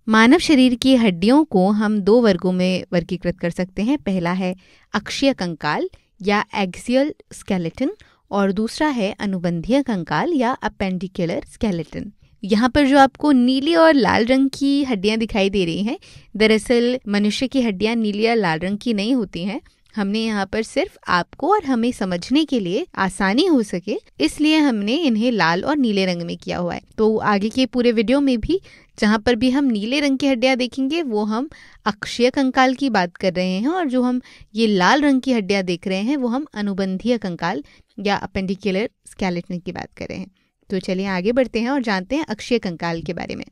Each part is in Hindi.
मानव शरीर की हड्डियों को हम 2 वर्गों में वर्गीकृत कर सकते हैं। पहला है अक्षीय कंकाल या एक्सियल स्केलेटन और दूसरा है अनुबंधीय कंकाल या अपेंडिकुलर स्केलेटन। यहाँ पर जो आपको नीली और लाल रंग की हड्डियाँ दिखाई दे रही हैं, दरअसल मनुष्य की हड्डियाँ नीली या लाल रंग की नहीं होती हैं। हमने यहाँ पर सिर्फ आपको और हमें समझने के लिए आसानी हो सके इसलिए हमने इन्हें लाल और नीले रंग में किया हुआ है। तो आगे के पूरे वीडियो में भी जहाँ पर भी हम नीले रंग की हड्डियाँ देखेंगे वो हम अक्षीय कंकाल की बात कर रहे हैं, और जो हम ये लाल रंग की हड्डियाँ देख रहे हैं वो हम अनुबंधीय कंकाल या अपेंडिकुलर स्केलेटन की बात कर रहे हैं। तो चलिए आगे बढ़ते हैं और जानते हैं अक्षीय कंकाल के बारे में।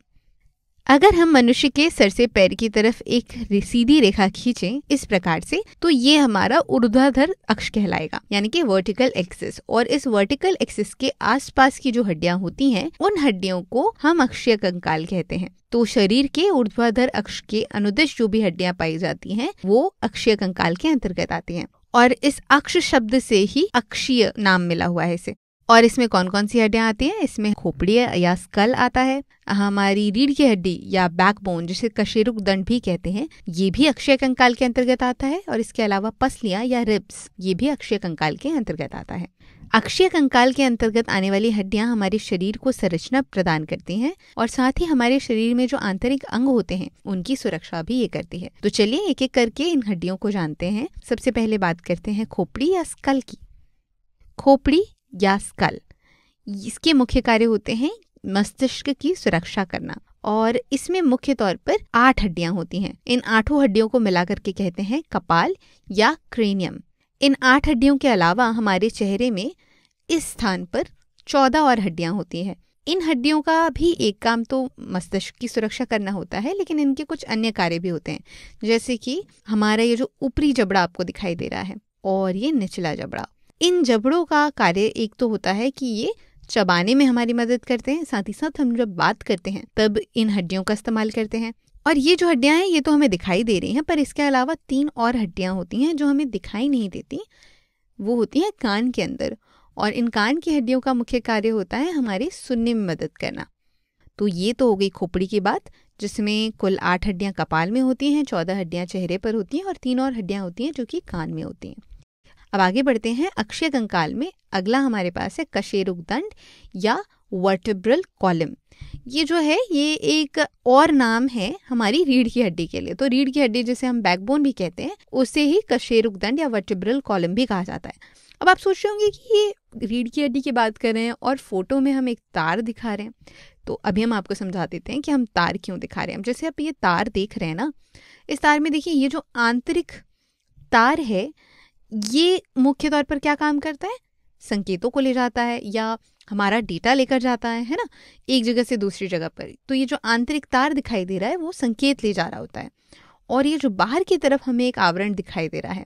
अगर हम मनुष्य के सर से पैर की तरफ एक सीधी रेखा खींचें इस प्रकार से, तो ये हमारा ऊर्ध्वाधर अक्ष कहलाएगा, यानी कि वर्टिकल एक्सिस। और इस वर्टिकल एक्सिस के आसपास की जो हड्डियां होती हैं उन हड्डियों को हम अक्षीय कंकाल कहते हैं। तो शरीर के ऊर्ध्वाधर अक्ष के अनुदिश जो भी हड्डियां पाई जाती हैं वो अक्षीय कंकाल के अंतर्गत आती हैं, और इस अक्ष शब्द से ही अक्षीय नाम मिला हुआ है इसे। और इसमें कौन कौन सी हड्डियां आती हैं? इसमें खोपड़ी या स्कल आता है, हमारी रीढ़ की हड्डी या बैकबोन जिसे कशेरुक दंड भी कहते हैं, ये भी अक्षीय कंकाल के अंतर्गत आता है। और इसके अलावा पसलियां या रिब्स, ये भी अक्षीय कंकाल के अंतर्गत आता है। अक्षीय कंकाल के अंतर्गत आने वाली हड्डियां हमारे शरीर को संरचना प्रदान करती हैं और साथ ही हमारे शरीर में जो आंतरिक अंग होते हैं उनकी सुरक्षा भी ये करती है। तो चलिए एक एक करके इन हड्डियों को जानते हैं। सबसे पहले बात करते हैं खोपड़ी या स्कल की। खोपड़ी या स्कल, इसके मुख्य कार्य होते हैं मस्तिष्क की सुरक्षा करना, और इसमें मुख्य तौर पर 8 हड्डियां होती हैं। इन 8 हड्डियों को मिलाकर के कहते हैं कपाल या क्रेनियम। इन 8 हड्डियों के अलावा हमारे चेहरे में इस स्थान पर 14 और हड्डियां होती हैं। इन हड्डियों का भी एक काम तो मस्तिष्क की सुरक्षा करना होता है, लेकिन इनके कुछ अन्य कार्य भी होते हैं, जैसे कि हमारा ये जो ऊपरी जबड़ा आपको दिखाई दे रहा है और ये निचला जबड़ा। इन जबड़ों का कार्य एक तो होता है कि ये चबाने में हमारी मदद करते हैं, साथ ही साथ हम जब बात करते हैं तब इन हड्डियों का इस्तेमाल करते हैं। और ये जो हड्डियां हैं ये तो हमें दिखाई दे रही हैं, पर इसके अलावा 3 और हड्डियां होती हैं जो हमें दिखाई नहीं देती। वो होती हैं कान के अंदर, और इन कान की हड्डियों का मुख्य कार्य होता है हमारे सुनने में मदद करना। तो ये तो हो गई खोपड़ी की बात, जिसमें कुल 8 हड्डियां कपाल में होती हैं, 14 हड्डियां चेहरे पर होती हैं और 3 और हड्डियां होती हैं जो कि कान में होती हैं। अब आगे बढ़ते हैं अक्षीय कंकाल में। अगला हमारे पास है कशेरुक दंड या वर्टेब्रल कॉलम। ये जो है ये एक और नाम है हमारी रीढ़ की हड्डी के लिए। तो रीढ़ की हड्डी जिसे हम बैकबोन भी कहते हैं उसे ही कशेरुक दंड या वर्टेब्रल कॉलम भी कहा जाता है। अब आप सोच रहे होंगे कि ये रीढ़ की हड्डी की बात कर रहे हैं और फोटो में हम एक तार दिखा रहे हैं। तो अभी हम आपको समझा देते हैं कि हम तार क्यों दिखा रहे हैं। जैसे आप ये तार देख रहे हैं ना, इस तार में देखिए ये जो आंतरिक तार है ये मुख्य तौर पर क्या काम करता है? संकेतों को ले जाता है या हमारा डेटा लेकर जाता है ना, एक जगह से दूसरी जगह पर। तो ये जो आंतरिक तार दिखाई दे रहा है वो संकेत ले जा रहा होता है। और ये जो बाहर की तरफ हमें एक आवरण दिखाई दे रहा है,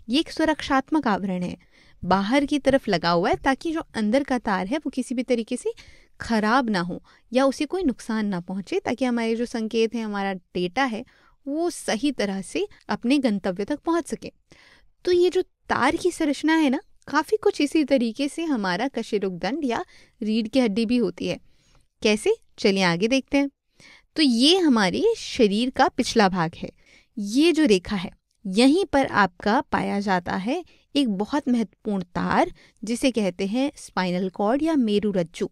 ये एक सुरक्षात्मक आवरण है, बाहर की तरफ लगा हुआ है ताकि जो अंदर का तार है वो किसी भी तरीके से खराब ना हो या उसे कोई नुकसान ना पहुंचे, ताकि हमारे जो संकेत है, हमारा डेटा है, वो सही तरह से अपने गंतव्य तक पहुंच सके। तो ये जो तार की संरचना है ना, काफी कुछ इसी तरीके से हमारा कशेरुक दंड या रीढ़ की हड्डी भी होती है। कैसे? चलिए आगे देखते हैं। तो ये हमारे शरीर का पिछला भाग है। ये जो रेखा है यहीं पर आपका पाया जाता है एक बहुत महत्वपूर्ण तार जिसे कहते हैं स्पाइनल कॉर्ड या मेरुरज्जु।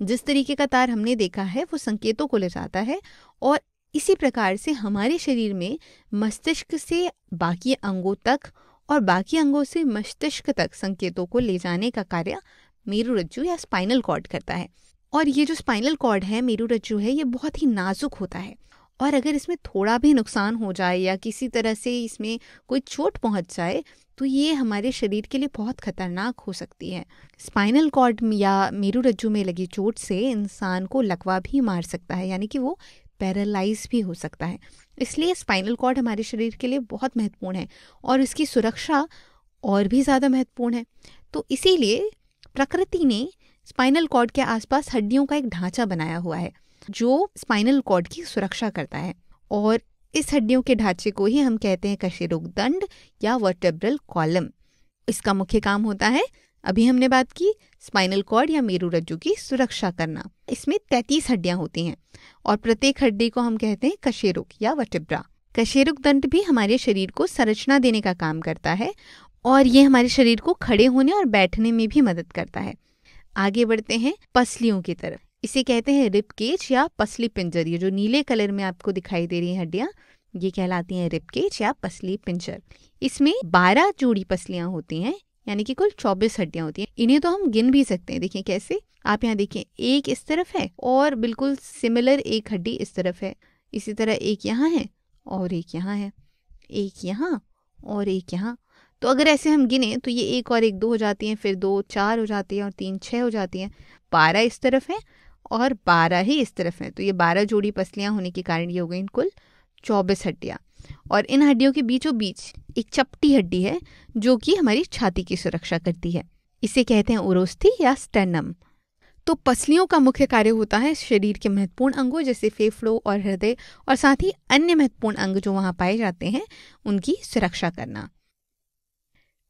जिस तरीके का तार हमने देखा है वो संकेतों को ले जाता है, और इसी प्रकार से हमारे शरीर में मस्तिष्क से बाकी अंगों तक और बाकी अंगों से मस्तिष्क तक संकेतों को ले जाने का कार्य मेरुरज्जु या स्पाइनल कॉर्ड करता है। और ये जो स्पाइनल कॉर्ड है, मेरुरज्जु है, ये बहुत ही नाजुक होता है, और अगर इसमें थोड़ा भी नुकसान हो जाए या किसी तरह से इसमें कोई चोट पहुंच जाए तो ये हमारे शरीर के लिए बहुत खतरनाक हो सकती है। स्पाइनल कॉर्ड या मेरुरज्जु में लगी चोट से इंसान को लकवा भी मार सकता है, यानी कि वो पैरालाइज भी हो सकता है। इसलिए स्पाइनल कॉर्ड हमारे शरीर के लिए बहुत महत्वपूर्ण है और इसकी सुरक्षा और भी ज़्यादा महत्वपूर्ण है। तो इसीलिए प्रकृति ने स्पाइनल कॉर्ड के आसपास हड्डियों का एक ढांचा बनाया हुआ है जो स्पाइनल कॉर्ड की सुरक्षा करता है, और इस हड्डियों के ढांचे को ही हम कहते हैं कशेरुक दंड या वर्टेब्रल कॉलम। इसका मुख्य काम होता है अभी हमने बात की स्पाइनल कॉर्ड या मेरुरज्जु की सुरक्षा करना। इसमें 33 हड्डियां होती हैं और प्रत्येक हड्डी को हम कहते हैं कशेरुक या वर्टेब्रा। कशेरुक दंड भी हमारे शरीर को संरचना देने का काम करता है और ये हमारे शरीर को खड़े होने और बैठने में भी मदद करता है। आगे बढ़ते हैं पसलियों की तरफ। इसे कहते हैं रिब केज या पसली पिंजर। ये जो नीले कलर में आपको दिखाई दे रही हैं हड्डियां, ये कहलाती हैं रिब केज या पसली पिंजर। इसमें 12 जोड़ी पसलियां होती हैं, यानी कि कुल 24 हड्डियां होती हैं। इन्हें तो हम गिन भी सकते हैं। देखिए कैसे, आप यहाँ देखिए, एक इस तरफ है और बिल्कुल सिमिलर एक हड्डी इस तरफ है। इसी तरह एक यहाँ है और एक यहाँ है, एक यहाँ और एक यहाँ। तो अगर ऐसे हम गिने तो ये एक और एक 2 हो जाती हैं, फिर 2 4 हो जाती हैं और 3 6 हो जाती हैं। 12 इस तरफ है और 12 ही इस तरफ है। तो ये 12 जोड़ी पसलियां होने के कारण ये हो गई कुल 24 हड्डियां। और इन हड्डियों के बीचों बीच एक चपटी हड्डी है जो कि हमारी छाती की सुरक्षा करती है। इसे कहते हैं उरोस्थी या स्टेर्नम। तो पसलियों का मुख्य कार्य होता है शरीर के महत्वपूर्ण अंगों जैसे फेफड़ों और हृदय और साथ ही अन्य महत्वपूर्ण अंग जो वहाँ पाए जाते हैं उनकी सुरक्षा करना।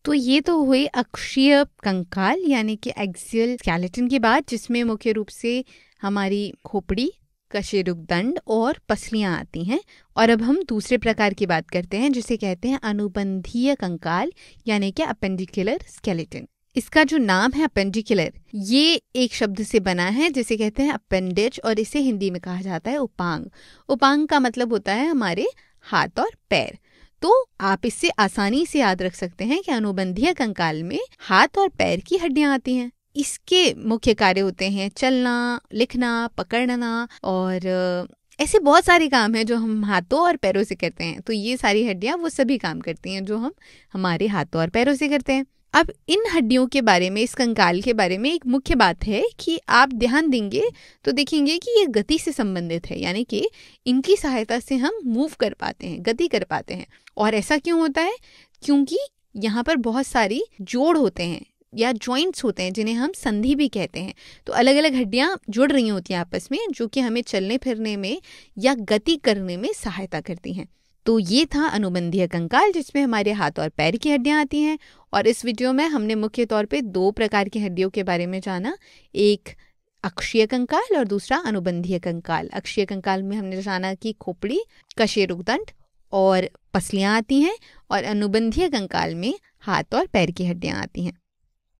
तो ये तो हुए अक्षीय कंकाल यानी कि एक्सियल स्केलेटन की बात, जिसमें मुख्य रूप से हमारी खोपड़ी, कशेरुक दंड और पसलियां आती हैं। और अब हम दूसरे प्रकार की बात करते हैं जिसे कहते हैं अनुबंधीय कंकाल यानी कि अपेंडिकुलर स्केलेटन। इसका जो नाम है अपेंडिकुलर, ये एक शब्द से बना है जिसे कहते हैं अपेंडेज और इसे हिंदी में कहा जाता है उपांग। उपांग का मतलब होता है हमारे हाथ और पैर। तो आप इससे आसानी से याद रख सकते हैं कि अनुबंधीय कंकाल में हाथ और पैर की हड्डियां आती हैं। इसके मुख्य कार्य होते हैं चलना, लिखना, पकड़ना और ऐसे बहुत सारे काम हैं जो हम हाथों और पैरों से करते हैं। तो ये सारी हड्डियां वो सभी काम करती हैं जो हम हमारे हाथों और पैरों से करते हैं। अब इन हड्डियों के बारे में, इस कंकाल के बारे में एक मुख्य बात है कि आप ध्यान देंगे तो देखेंगे कि ये गति से संबंधित है, यानी कि इनकी सहायता से हम मूव कर पाते हैं, गति कर पाते हैं। और ऐसा क्यों होता है? क्योंकि यहाँ पर बहुत सारी जोड़ होते हैं या जॉइंट्स होते हैं जिन्हें हम संधि भी कहते हैं। तो अलग अलग हड्डियां जुड़ रही होती हैं आपस में, जो कि हमें चलने फिरने में या गति करने में सहायता करती हैं। तो ये था अनुबंधीय कंकाल जिसमें हमारे हाथ और पैर की हड्डियां आती हैं। और इस वीडियो में हमने मुख्य तौर पे 2 प्रकार की हड्डियों के बारे में जाना, एक अक्षीय कंकाल और दूसरा अनुबंधीय कंकाल। अक्षीय कंकाल में हमने जाना कि खोपड़ी, कशेरुक दंड और पसलियां आती हैं और अनुबंधीय कंकाल में हाथ और पैर की हड्डियां आती हैं।